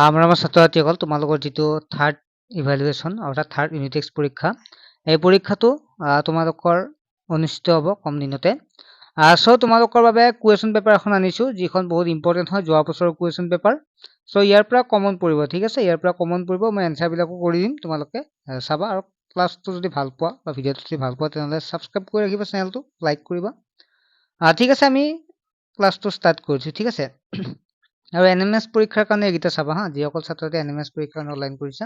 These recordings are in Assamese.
আমাৰ ছাত্ৰ ছাত্ৰীসকল তোমালোকৰ যিটো থাৰ্ড ইভালুৱেশ্যন অৰ্থাৎ থাৰ্ড ইউনিট টেষ্ট পৰীক্ষা এই পৰীক্ষাটো তোমালোকৰ অনুষ্ঠিত হ'ব কম দিনতে সো তোমালোকৰ বাবে কুৱেশ্যন পেপাৰ এখন আনিছো যিখন বহুত ইম্পৰ্টেণ্ট হয় যোৱা বছৰৰ কুৱেশ্যন পেপাৰ সো ইয়াৰ পৰা কমন পৰিব ঠিক আছে ইয়াৰ পৰা কমন পৰিব মই এনসাৰ বিলাকো কৰি দিম তোমালোকে চাবা আৰু ক্লাছটো যদি ভাল পোৱা বা ভিডিঅ'টো যদি ভাল পোৱা তেনেহ'লে সাবস্ক্ৰাইব কৰি ৰাখিবা চেনেলটো লাইক কৰিবা ঠিক আছে আমি ক্লাছটো ষ্টাৰ্ট কৰিছো ঠিক আছে আৰু এনএমএছ পৰীক্ষাৰ কাৰণে এইকেইটা চাবা হা যিসকল ছাত্ৰতে এনএমএছ পৰীক্ষাৰ কাৰণে অনলাইন কৰিছা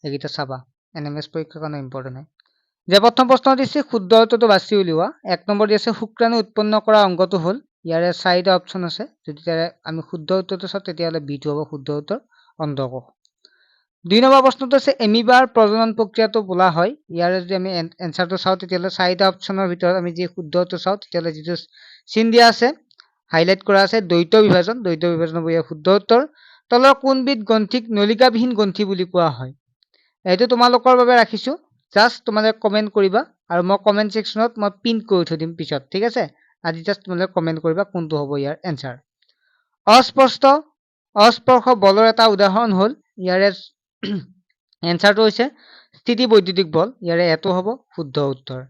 এইকেইটা চাবা এনএমএছ পৰীক্ষাৰ কাৰণে ইম্পৰ্টেণ্ট হয় যে প্ৰথম প্ৰশ্ন দিছে শুদ্ধ উত্তৰটো বাছি উলিওৱা এক নম্বৰ দি আছে শুক্ৰাণু উৎপন্ন কৰা অংগটো হ'ল ইয়াৰে চাৰিটা অপচন আছে যদি তাৰে আমি শুদ্ধ উত্তৰটো চাওঁ তেতিয়াহ'লে বিটো হ'ব শুদ্ধ উত্তৰ অন্ধকোষ দুই নম্বৰ প্ৰশ্নটো আছে এমিবাৰ প্ৰজনন প্ৰক্ৰিয়াটো বোলা হয় ইয়াৰে যদি আমি এনচাৰটো চাওঁ তেতিয়াহ'লে চাৰিটা অপচনৰ ভিতৰত আমি যি শুদ্ধ উত্তৰ চাওঁ তেতিয়াহ'লে যিটো চিন দিয়া আছে হাইলাইট কৰা আছে দ্বৈত বিভাজন হ'ব ইয়াৰ শুদ্ধ উত্তৰ তলৰ কোনবিধ গ্ৰন্থিক নলিকাবিহীন গ্ৰন্থি বুলি কোৱা হয় এইটো তোমালোকৰ বাবে ৰাখিছো জাষ্ট তোমালোকে কমেন্ট কৰিবা আৰু মই কমেন্ট সেকশনত মই পিন কৰি থৈ দিম পিছত ঠিক আছে আজি জাষ্ট তোমালোকে কমেন্ট কৰিবা কোনটো হ'ব ইয়াৰ এনসাৰ অস্পৰ্শ বলৰ এটা উদাহৰণ হ'ল ইয়াৰে এনসাৰটো হৈছে স্থিতি বৈদ্যুতিক বল ইয়াৰে এটো হ'ব শুদ্ধ উত্তৰ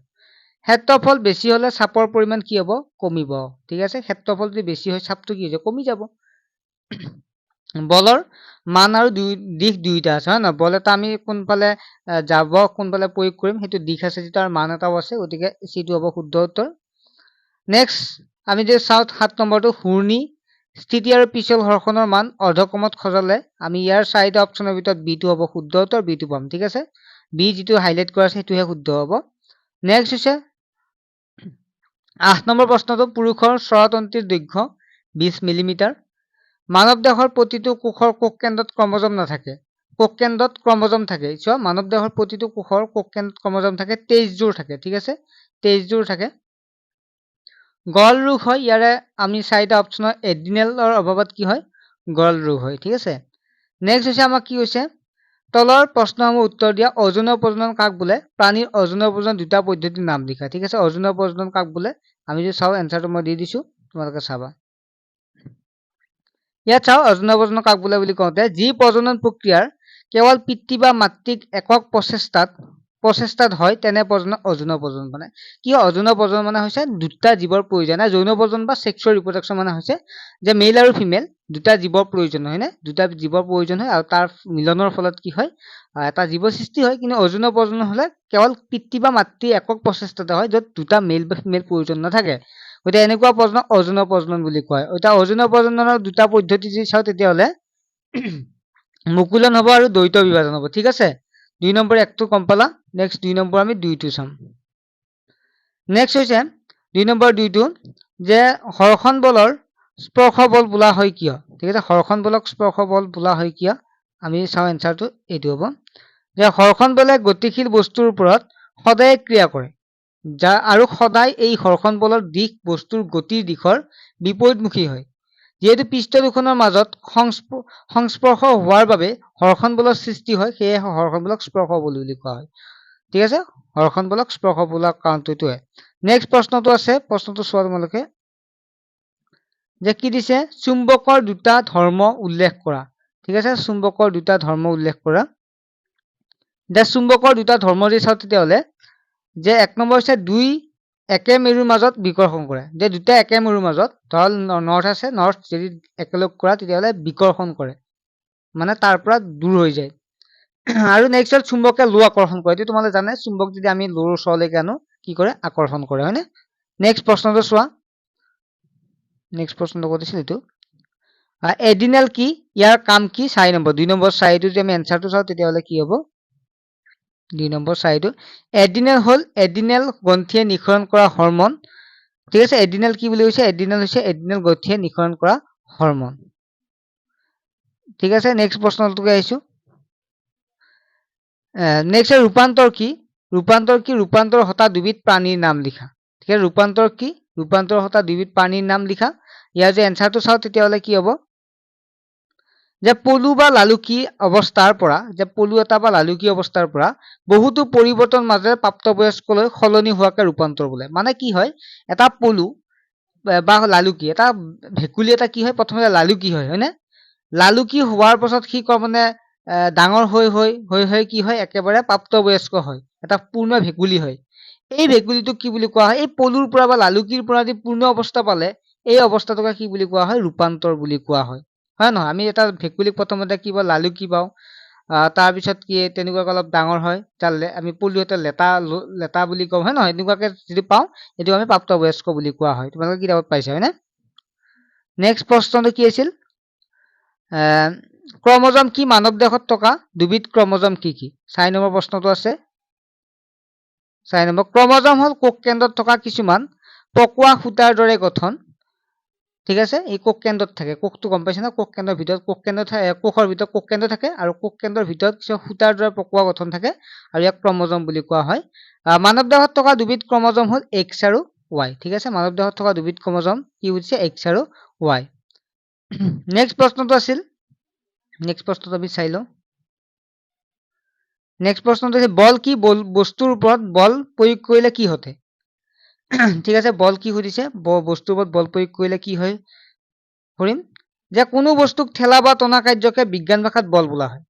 ক্ষেত্ৰফল বেছি হলে চাপৰ পৰিমাণ কি হ'ব কমিব ঠিক আছে ক্ষেত্ৰফল যদি বেছি হয় চাপটো কি হৈ কমি যাব বলৰ মান আৰু দিশ দুইটা আছে হয় নহয় বল এটা আমি কোনফালে যাব কোনফালে প্ৰয়োগ কৰিম সেইটো দিশ আছে যেটা আৰু মান এটাও আছে গতিকে সিটো হ'ব শুদ্ধ উত্তৰ নেক্সট আমি যে চাওঁ 7 নম্বৰটো ঘূৰ্ণি স্থিতি আৰু পিছল ঘৰ্ষণৰ মান অৰ্ধক্ৰমত খজালে আমি ইয়াৰ চাৰিটা অপচনৰ ভিতৰত বিটো হ'ব শুদ্ধ উত্তৰ বিটো পাম ঠিক আছে বি যিটো হাইলাইট কৰা আছে সেইটোহে শুদ্ধ হ'ব নেক্সট হৈছে 8 নম্বৰ প্ৰশ্নটো পুৰুষৰ স্বৰতন্ত্ৰীৰ দৈৰ্ঘ্য 20 মিলিমিটাৰ মানৱ দেহৰ প্ৰতিটো কোষৰ কোষ কেন্দ্ৰত ক্ৰমজম নাথাকে কোষ কেন্দ্ৰত ক্ৰমজম থাকে চোৱা মানৱ দেহৰ প্ৰতিটো কোষৰ কোষ কেন্দ্ৰত ক্ৰমজম থাকে 23 জোৰ থাকে ঠিক আছে 23 জোৰ থাকে গল ৰোগ হয় ইয়াৰে আমি চাৰিটা অপচনৰ এড্ৰিনেলৰ অভাৱত কি হয় গল ৰোগ হয় ঠিক আছে নেক্সট হৈছে আমাৰ কি হৈছে তলৰ প্ৰশ্নসমূহ উত্তৰ দিয়া অযৌন প্ৰজনন কাক বোলে প্ৰাণীৰ অযৌন প্ৰজনন দুটা পদ্ধতিৰ নাম লিখা ঠিক আছে অযৌন প্ৰজনন কাক বোলে আমি যদি চাওঁ এনসাৰটো মই দি দিছো তোমালোকে চাবা ইয়াত চাওঁ অযৌন প্ৰজনন কাক বোলে বুলি কওঁতে যি প্ৰজনন প্ৰক্ৰিয়াৰ কেৱল পিতৃ বা মাতৃক একক প্ৰচেষ্টাত হয় তেনে প্ৰজনন অযৌন প্ৰজনন মানে কি অযৌন প্ৰজনন মানে হৈছে দুটা জীৱৰ প্ৰয়োজন যৌন প্ৰজনন বা সেক্সুৱেল ৰিপ্ৰডাকচন মানে হৈছে যে মেল আৰু ফিমেল দুটা জীৱৰ প্ৰয়োজন হয় না দুটা জীৱৰ প্ৰয়োজন হয় আৰু তাৰ মিলনৰ ফলত কি হয় এটা জীৱ সৃষ্টি হয় কিন্তু অযৌন প্ৰজনন হলে কেৱল পিতৃ বা মাতৃ একক প্ৰচেষ্টাতে হয় য'ত দুটা মেল বা ফিমেল প্ৰয়োজন নাথাকে গতিকে এনেকুৱা প্ৰজনন অযৌন প্ৰজনন বুলি কয় এতিয়া অযৌন প্ৰজননৰ দুটা পদ্ধতি যদি চাওঁ তেতিয়াহ'লে মুকুলন হ'ব আৰু দ্বৈত বিভাজন হ'ব ঠিক আছে 2 নম্বৰ একটো কম পালা নেক্সট 2 নম্বৰ আমি 2টো চাম নেক্সট হৈছে 2 নম্বৰ 2টো যে হৰখন বলৰ স্পৰ্শ বল বোলা হয় কিয় ঠিক আছে হৰখন বলক স্পৰ্শ বল বোলা হয় কিয় আমি চাওঁ এনসাৰটো এইটো হ'ব যে হৰখন বলে গতিশীল বস্তুৰ ওপৰত সদায় ক্ৰিয়া কৰে যা আৰু সদায় এই হৰখন বলৰ দিশ বস্তুৰ গতিৰ দিশৰ বিপৰীতমুখী হয় যেহেতু পৃষ্ঠ দুখনৰ মাজত সংস্পৰ্শ হোৱাৰ বাবে হৰখন বলৰ সৃষ্টি হয় সেয়ে হৰখন বলক স্পৰ্শ বল বুলি কোৱা হয় ঠিক আছে হৰখন বলক স্পৰ্শ বলৰ কাৰণটো এইটোৱে নেক্সট প্ৰশ্নটো আছে প্ৰশ্নটো চোৱা তোমালোকে যে কি দিছে চুম্বকৰ দুটা ধৰ্ম উল্লেখ কৰা ঠিক আছে চুম্বকৰ দুটা ধৰ্ম উল্লেখ কৰা যে চুম্বকৰ দুটা ধৰ্ম যদি চাওঁ তেতিয়াহ'লে যে এক নম্বৰ হৈছে দুই একে মেৰুৰ মাজত বিকৰ্ষণ কৰে যে দুটা একে মেৰুৰ মাজত ধৰ নৰ্থ আছে নৰ্থ যদি একেলগ কৰা তেতিয়াহ'লে বিকৰ্ষণ কৰে মানে তাৰ পৰা দূৰ হৈ যায় আৰু নেক্সট হ'ল চুম্বকে লো আকৰ্ষণ কৰে এইটো তোমালোকে জানে চুম্বক যদি আমি লোৰ ওচৰলৈকে আনো কি কৰে আকৰ্ষণ কৰে হয়নে নেক্সট প্ৰশ্নটো চোৱা নেক্সট প্ৰশ্নটো কৰিছিল এইটো এডিনেল কি ইয়াৰ কাম কি 4 নম্বৰ 2 নম্বৰ 4টো যদি আমি এনসাৰটো চাওঁ তেতিয়াহ'লে কি হ'ব 2 নম্বৰ 4টো এডিনেল হ'ল এডিনেল গ্ৰন্থিয়ে নিঃসৰণ কৰা হৰমন ঠিক আছে এডিনেল কি বুলি কৈছে এডিনেল হৈছে এডিনেল গ্ৰন্থিয়ে নিঃসৰণ কৰা হৰমন ঠিক আছে নেক্সট প্ৰশ্নটোকে আহিছো নেক্সট ৰূপান্তৰ কি ৰূপান্তৰ হতা দুবিধ প্ৰাণীৰ নাম লিখা ঠিক আছে ৰূপান্তৰ হতা দুবিধ প্ৰাণীৰ নাম লিখা ইয়াৰ যে এনসাৰটো চাওঁ তেতিয়াহ'লে কি হ'ব যে পলু বা লালুকি অৱস্থাৰ পৰা যে পলু এটা বা লালুকি অৱস্থাৰ পৰা বহুতো পৰিৱৰ্তন মাজেৰে প্ৰাপ্তবয়স্কলৈ সলনি হোৱাকে ৰূপান্তৰ বোলে মানে কি হয় এটা পলু বা লালুকি এটা ভেকুলী এটা কি হয় প্ৰথমতে লালুকি হয় হয়নে লালুকি হোৱাৰ পাছত সি মানে ডাঙৰ হৈ কি হয় একেবাৰে প্ৰাপ্তবয়স্ক হয়, এটা পূৰ্ণ ভেকুলী হয়। এই ভেকুলীটোক কি বুলি কোৱা হয়? এই পলুৰ পৰা বা লালুকিৰ পৰা যি পূৰ্ণ অৱস্থা পালে এই অৱস্থাটোক কি বুলি কোৱা হয়? ৰূপান্তৰ বুলি কোৱা হয়। হয় নহয়? আমি এটা ভেকুলীক প্ৰথমতে কি পাওঁ? লালুকি পাওঁ। তাৰপিছত কি তেনেকুৱাকৈ অলপ ডাঙৰ হয়, আমি পলু এটা লেটা বুলি কওঁ, হয় নহয়? এনেকুৱাকে যদি পাওঁ এইটো আমি প্ৰাপ্তবয়স্ক বুলি কোৱা হয়। তোমালোকে কিতাপত পাইছা, হয়নে? নেক্সট প্ৰশ্নটো কি আছিল? ক্ৰমজম কি মানৱ দেহত থকা দুবিধ ক্ৰমজম কি কি? 4 নম্বৰ প্ৰশ্নটো আছে। 4 নম্বৰ ক্ৰমজম হল কোষ কেন্দ্ৰত থকা কিছুমান পকোৱা সূতাৰ দৰে গঠন। ঠিক আছে, এই কোষ কেন্দ্ৰত থাকে। কোষটো গম পাইছে না? কোষ কেন্দ্ৰৰ ভিতৰত কোষৰ ভিতৰত কোষ কেন্দ্ৰ থাকে আৰু কোষ কেন্দ্ৰৰ ভিতৰত কিছু সূতাৰ দৰে পকোৱা গঠন থাকে আৰু ইয়াক ক্ৰমজম বুলি কোৱা হয়। মানৱ দেহত থকা দুবিধ ক্ৰমজম হল এক্স আৰু ৱাই। ঠিক আছে, মানৱ দেহত থকা দুবিধ ক্ৰমজম কি হৈছে? এক্স আৰু ৱাই। নেক্সট প্ৰশ্নটো আছিল, নেক্সট প্ৰশ্নটো আমি চাই লওঁ। নেক্সট প্ৰশ্নটো হৈছে বল কি বস্তুৰ ওপৰত বল প্ৰয়োগ কৰিলে কি ঘটে? ঠিক আছে, বল কি সুধিছে? বস্তুৰ ওপৰত বল প্ৰয়োগ কৰিলে কি হয়? কৰিম যে কোনো বস্তুক ঠেলা বা টনা কাৰ্যকে বিজ্ঞান ভাষাত বল বোলা হয়।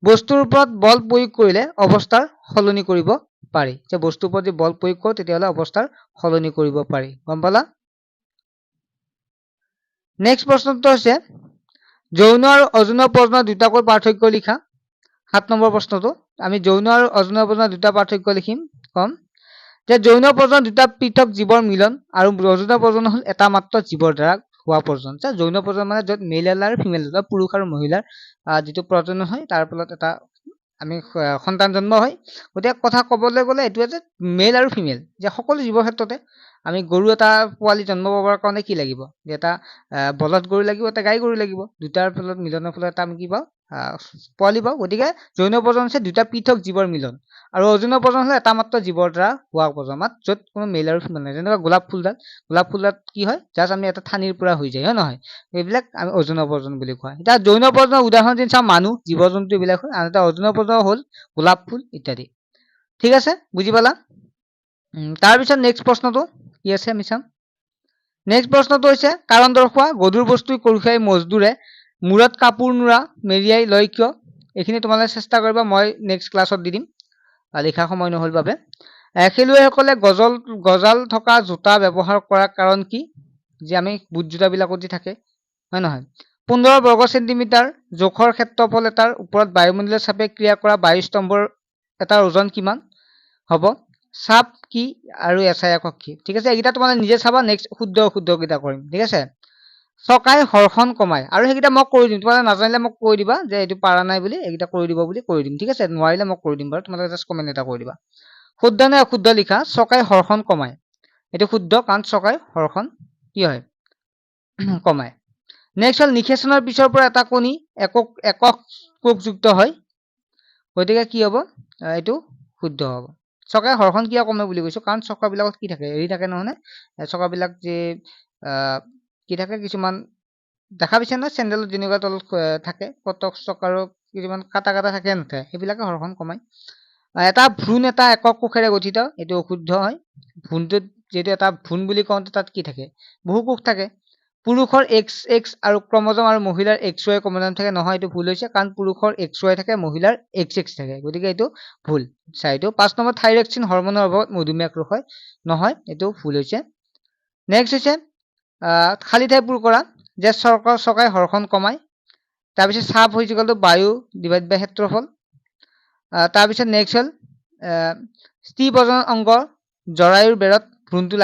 বস্তুৰ ওপৰত বল প্ৰয়োগ কৰিলে অৱস্থাৰ সলনি কৰিব পাৰি। যে বস্তুৰ ওপৰত যদি বল প্ৰয়োগ কৰোঁ তেতিয়াহ'লে অৱস্থাৰ সলনি কৰিব পাৰি। গম পালা? নেক্সট প্ৰশ্নটো হৈছে যৌন আৰু অযৌন প্ৰজনন দুটাকৈ পাৰ্থক্য লিখা। 7 নম্বৰ প্ৰশ্নটো আমি যৌন আৰু অযৌন প্ৰজনন দুটা পাৰ্থক্য লিখিম। কম যে যৌন প্ৰজনন দুটা পৃথক জীৱৰ মিলন আৰু অযৌন প্ৰজনন হল এটা মাত্ৰ জীৱৰ দ্বাৰা হোৱা প্ৰজনন। যৌন প্ৰজনন মানে য'ত মেল আৰু ফিমেল পুৰুষ আৰু মহিলাৰ যিটো প্ৰজনন হয় তাৰ ফলত এটা আমি সন্তান জন্ম হয়। গতিকে কথা ক'বলৈ গ'লে এইটো যে মেল আৰু ফিমেল, যে সকলো জীৱৰ ক্ষেত্ৰতে আমি গৰু এটা পোৱালি জন্ম পাবৰ কাৰণে কি লাগিব? যে এটা বলদ গৰু লাগিব, এটা গাই গৰু লাগিব। দুটাৰ ফলত মিলনৰ ফলত এটা আমি কি পাওঁ? পোৱালি পাওঁ। গতিকে যৌন প্ৰজনন হৈছে দুটা পৃথক জীৱৰ মিলন আৰু অযৌন প্ৰজনন হলে এটা মাত্ৰ জীৱৰ দ্বাৰা হোৱা প্ৰজনন, য'ত কোনো মেল আৰু ফিমেল নাই। যেনেকুৱা গোলাপ ফুলডাল কি হয়? জাষ্ট আমি এটা ঠানিৰ পৰা হৈ যায়, হয় নহয়? এইবিলাক আমি অযৌন প্ৰজনন বুলি কোৱা হয়। এতিয়া যৌন প্ৰজনৰ উদাহৰণ যদি চাওঁ মানুহ, জীৱ জন্তু এইবিলাক হয়। আন এটা অযৌন প্ৰজনন হ'ল গোলাপ ফুল ইত্যাদি। ঠিক আছে, বুজি পালা? তাৰপিছত নেক্সট প্ৰশ্নটো কি আছে আমি চাম। নেক্সট প্ৰশ্নটো হৈছে কাৰণ দৰ্শোৱা গধুৰ বস্তু কঢ়িয়াই মজদুৰে মূৰত কাপোৰ নোৰা মেৰিয়াই লয় কিয়? এইখিনি তোমালোকে চেষ্টা কৰিবা, মই নেক্সট ক্লাছত দি দিম, লিখা সময় নহ'ল বাবে। খেলুৱৈসকলে গজাল থকা জোতা ব্যৱহাৰ কৰাৰ কাৰণ কি? যে আমি বুট জোতাবিলাকত যি থাকে, হয় নহয়? 15 বৰ্গ চেণ্টিমিটাৰ জোখৰ ক্ষেত্ৰফল এটাৰ ওপৰত বায়ুমণ্ডলীয় চাপে ক্ৰিয়া কৰা বায়ুস্তম্ভৰ এটাৰ ওজন কিমান হ'ব? চাপ কি আৰু এছাই একক কি? ঠিক আছে, এইকেইটা তোমালোকে নিজে চাবা, নেক্সট শুদ্ধ অশুদ্ধ কেইটা কৰিম। ঠিক আছে, চকাই ঘৰ্ষণ কমায় আৰু সেইকেইটা মই কৰি দিম। তোমালোকে নাজানিলে মোক কৈ দিবা যে এইটো পাৰা নাই বুলি, এইকেইটা কৰি দিব বুলি কৈ দিম। ঠিক আছে, নোৱাৰিলে মোক কৰি দিম বাৰু, তোমালোকে জাষ্ট কমেণ্ট এটা কৰি দিবা। শুদ্ধ নে অশুদ্ধ লিখা। চকাই ঘৰ্ষণ কমায়, এইটো শুদ্ধ, কাৰণ চকাই ঘৰ্ষণ কি হয়? কমায়। নেক্সট হ'ল নিষেচনৰ পিছৰ পৰা এটা কণী একক কোষযুক্ত হয়, গতিকে কি হ'ব? এইটো শুদ্ধ হ'ব। চকাই ঘৰ্ষণ কিয় কমে বুলি কৈছো? কাৰণ চকাবিলাকত কি থাকে? হেৰি থাকে নহয়, চকাবিলাক যে কি থাকে, কিছুমান দেখা পাইছে নহয় চেণ্ডেলত যেনেকুৱা তলত থাকে পতক চকাৰো কিছুমান কাটা থাকে নাথাকে, সেইবিলাকে ঘৰ্ষণ কমায়। এটা ভ্ৰূণ এটা একক কোষেৰে গঠিত, এইটো অশুদ্ধ হয়। ভ্ৰূণটোত যিহেতু এটা ভ্ৰূণ বুলি কওঁতে তাত কি থাকে? বহু কোষ থাকে। পুৰুষৰ XX আৰু ক্ৰমজম আৰু মহিলাৰ XY ক্ৰমজম থাকে, নহয় এইটো ভুল হৈছে, কাৰণ পুৰুষৰ XY থাকে, মহিলাৰ XX থাকে, গতিকে এইটো ভুল। এইটো 5 নম্বৰ থাইৰক্সিন হৰমনৰ অভাৱত মধুমেহ ৰোগ হয়, নহয় এইটো ভুল হৈছে। নেক্সট হৈছে খালী ঠাই পূৰ কৰা, যে চকাই ঘৰ্ষণ কমায়। তাৰপিছত চাপ হৈছে বায়ু ডিভাইড বাই ক্ষেত্ৰফল। তাৰপিছত নেক্সট হ'ল স্ত্ৰী প্ৰজনন অংগ জৰায়ুৰ বেৰত ভ্ৰূণটো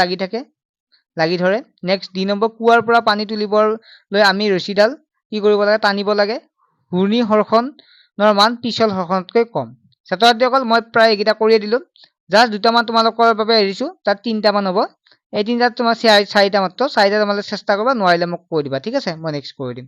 লাগি ধৰে। নেক্সট 2 নম্বৰ কুঁৱাৰ পৰা পানী তুলিবলৈ আমি ৰছীডাল কি কৰিব লাগে? টানিব লাগে। ঘূৰ্ণী ঘৰ্ষণৰ মান পিছল ঘৰ্ষণতকৈ কম। ছাত্ৰ ছাত্ৰীসকল মই প্ৰায় এইকেইটা কৰিয়ে দিলো, জাষ্ট দুটামান তোমালোকৰ বাবে এৰিছো, তাত 3টামান হ'ব। এই 3টাত তোমাৰ 4টা মাত্ৰ, 4টা তোমালোকে চেষ্টা কৰিবা, নোৱাৰিলে মোক কৈ দিবা। ঠিক আছে, মই নেক্সট কৰি দিম।